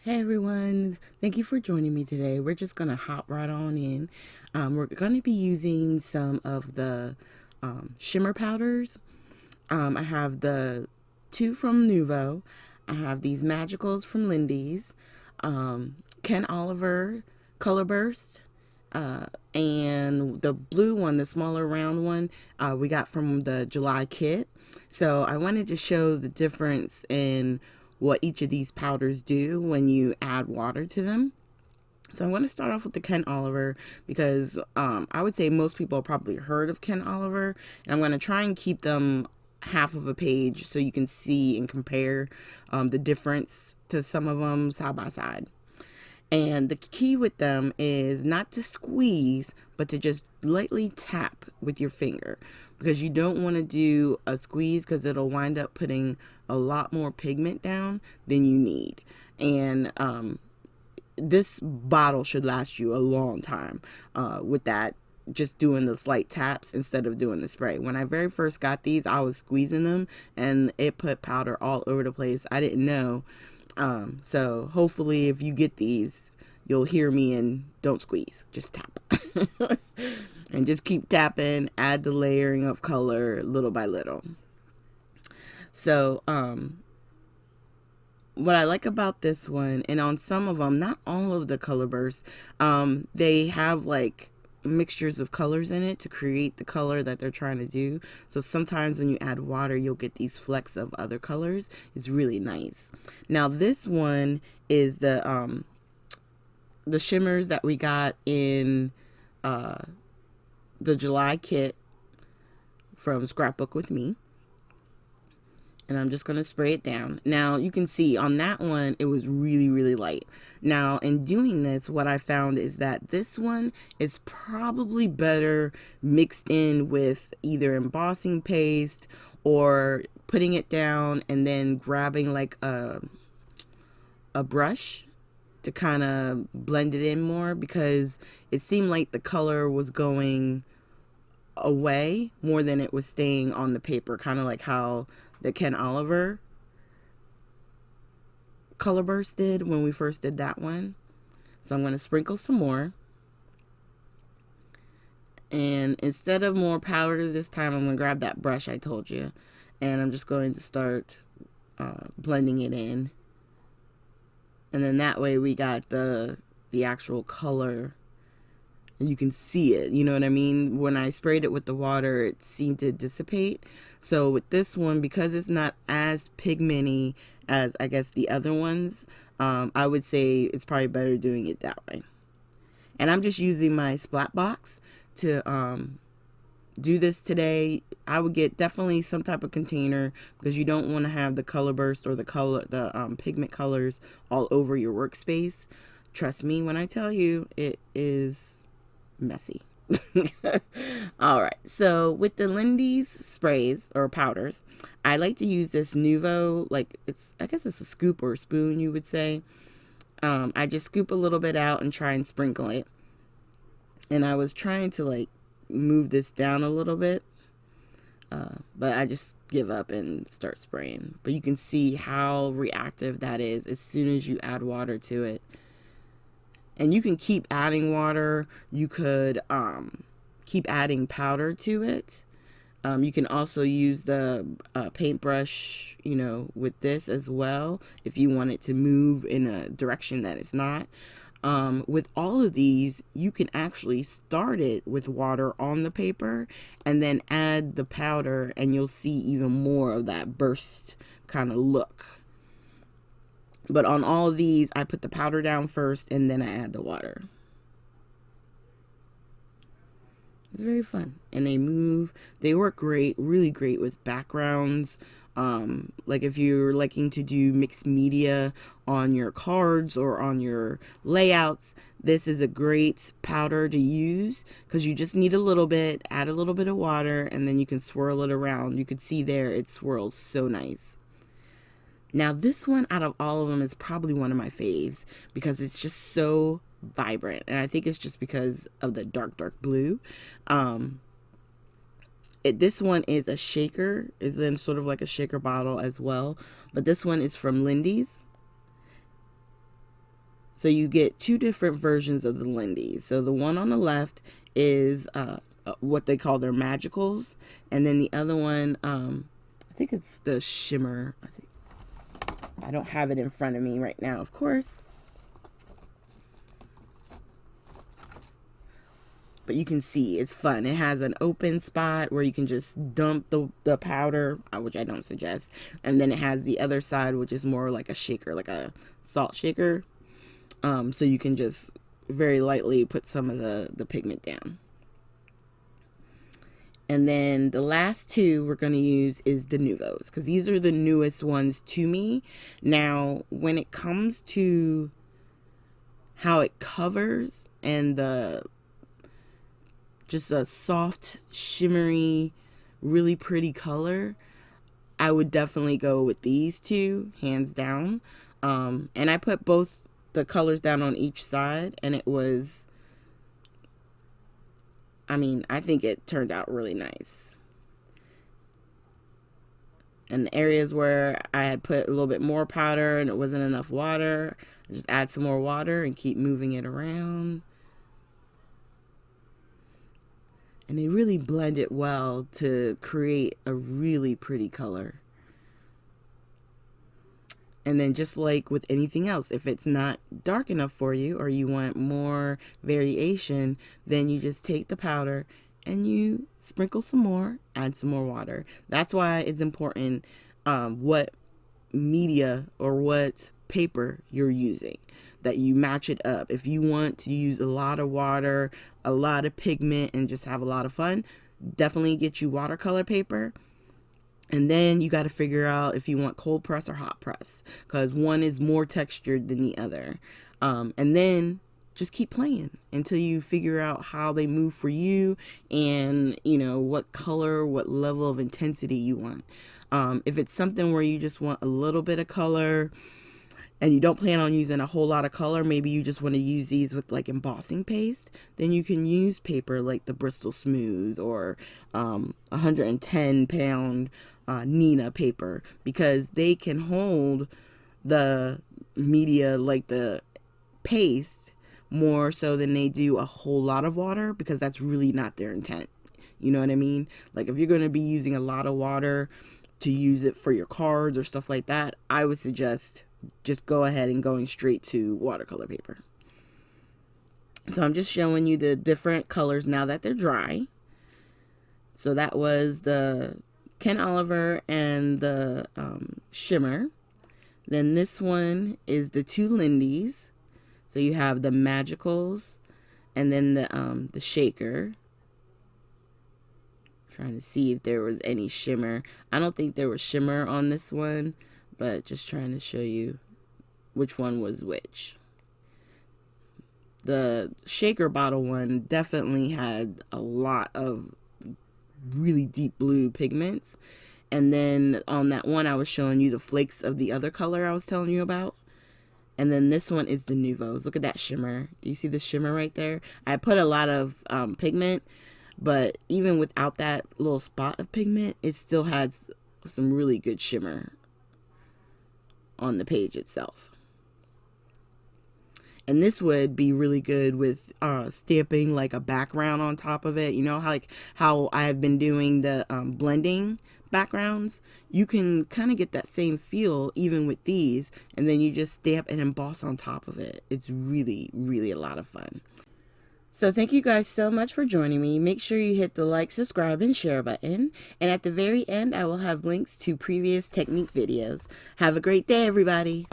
Hey everyone, thank you for joining me today. We're just going to hop right on in. We're going to be using some of the shimmer powders. I have the two from Nuvo. I have these magicals from Lindys, Ken Oliver Color Burst, and the blue one, the smaller round one, we got from the July kit. So I wanted to show the difference in what each of these powders do when you add water to them. So I'm going to start off with the Ken Oliver because I would say most people have probably heard of Ken Oliver, and I'm going to try and keep them half of a page so you can see and compare the difference to some of them side by side. And the key with them is not to squeeze, but to just lightly tap with your finger, because you don't want to do a squeeze because it'll wind up putting a lot more pigment down than you need. And this bottle should last you a long time with that, just doing the slight taps instead of doing the spray. When I very first got these, I was squeezing them and it put powder all over the place. I didn't know. So hopefully if you get these, you'll hear me and don't squeeze, just tap. And just keep tapping, add the layering of color little by little. So what I like about this one, and on some of them, not all of the color bursts, they have like mixtures of colors in it to create the color that they're trying to do. So sometimes when you add water, you'll get these flecks of other colors. It's really nice. Now this one is the shimmers that we got in the July kit from Scrapbook with Me. And I'm just going to spray it down. Now you can see on that one, it was really, really light. Now in doing this, what I found is that this one is probably better mixed in with either embossing paste or putting it down and then grabbing like a brush to kind of blend it in more, because it seemed like the color was going away more than it was staying on the paper, kind of like how the Ken Oliver Color Burst did when we first did that one. So I'm going to sprinkle some more. And instead of more powder this time, I'm going to grab that brush I told you. And I'm just going to start blending it in. And then that way we got the actual color. And you can see it, you know what I mean? When I sprayed it with the water, it seemed to dissipate. So with this one, because it's not as pigmenty as I guess the other ones, I would say it's probably better doing it that way. And I'm just using my splat box to do this today. I would get definitely some type of container, because you don't want to have the color burst or the pigment colors all over your workspace. Trust me when I tell you, it is messy. All right, so with the Lindys sprays or powders, I like to use this Nuvo, like I guess it's a scoop or a spoon you would say. I just scoop a little bit out and try and sprinkle it. And I was trying to like move this down a little bit, but I just give up and start spraying. But you can see how reactive that is as soon as you add water to it. And you can keep adding water. You could keep adding powder to it. You can also use the paintbrush, with this as well, if you want it to move in a direction that it's not. With all of these, you can actually start it with water on the paper and then add the powder, and you'll see even more of that burst kind of look. But on all of these, I put the powder down first and then I add the water. It's very fun. And they move. They work great, really great with backgrounds. Like if you're liking to do mixed media on your cards or on your layouts, this is a great powder to use, because you just need a little bit, add a little bit of water, and then you can swirl it around. You can see there it swirls so nice. Now this one out of all of them is probably one of my faves, because it's just so vibrant, and I think it's just because of the dark blue. This one is a shaker, is in sort of like a shaker bottle as well, but this one is from Lindys. So you get two different versions of the Lindys. So the one on the left is what they call their magicals, and then the other one, I think it's the shimmer. I don't have it in front of me right now, of course. But you can see it's fun. It has an open spot where you can just dump the powder, which I don't suggest. And then it has the other side, which is more like a shaker, like a salt shaker. So you can just very lightly put some of the pigment down. And then the last two we're going to use is the Nouveaux, because these are the newest ones to me. Now, when it comes to how it covers and just a soft, shimmery, really pretty color, I would definitely go with these two, hands down. And I put both the colors down on each side, and it was, I mean, I think it turned out really nice. And the areas where I had put a little bit more powder and it wasn't enough water, I just add some more water and keep moving it around. And they really blend it well to create a really pretty color. And then just like with anything else, if it's not dark enough for you or you want more variation, then you just take the powder and you sprinkle some more, add some more water. That's why it's important what media or what paper you're using, that you match it up. If you want to use a lot of water, a lot of pigment, and just have a lot of fun, definitely get you watercolor paper. And then you got to figure out if you want cold press or hot press, because one is more textured than the other. And then just keep playing until you figure out how they move for you and, you know, what color, what level of intensity you want. If it's something where you just want a little bit of color and you don't plan on using a whole lot of color, maybe you just want to use these with like embossing paste, then you can use paper like the Bristol Smooth or 110-pound Nina paper, because they can hold the media like the paste more so than they do a whole lot of water, because that's really not their intent. You know what I mean? Like if you're going to be using a lot of water to use it for your cards or stuff like that, I would suggest just go ahead and going straight to watercolor paper. So I'm just showing you the different colors now that they're dry. So that was the Ken Oliver and the shimmer. Then this one is the two Lindys. So you have the magicals and then the shaker. Trying to see if there was any shimmer. I don't think there was shimmer on this one, but just trying to show you which one was which. The shaker bottle one definitely had a lot of really deep blue pigments. And then on that one, I was showing you the flakes of the other color I was telling you about. And then this one is the Nouveaux. Look at that shimmer. Do you see the shimmer right there? I put a lot of pigment, but even without that little spot of pigment, it still had some really good shimmer on the page itself. And this would be really good with stamping like a background on top of it. You know how I have been doing the blending backgrounds? You can kind of get that same feel even with these, and then you just stamp and emboss on top of it. It's really, really a lot of fun. So thank you guys so much for joining me. Make sure you hit the like, subscribe, and share button. And at the very end, I will have links to previous technique videos. Have a great day, everybody.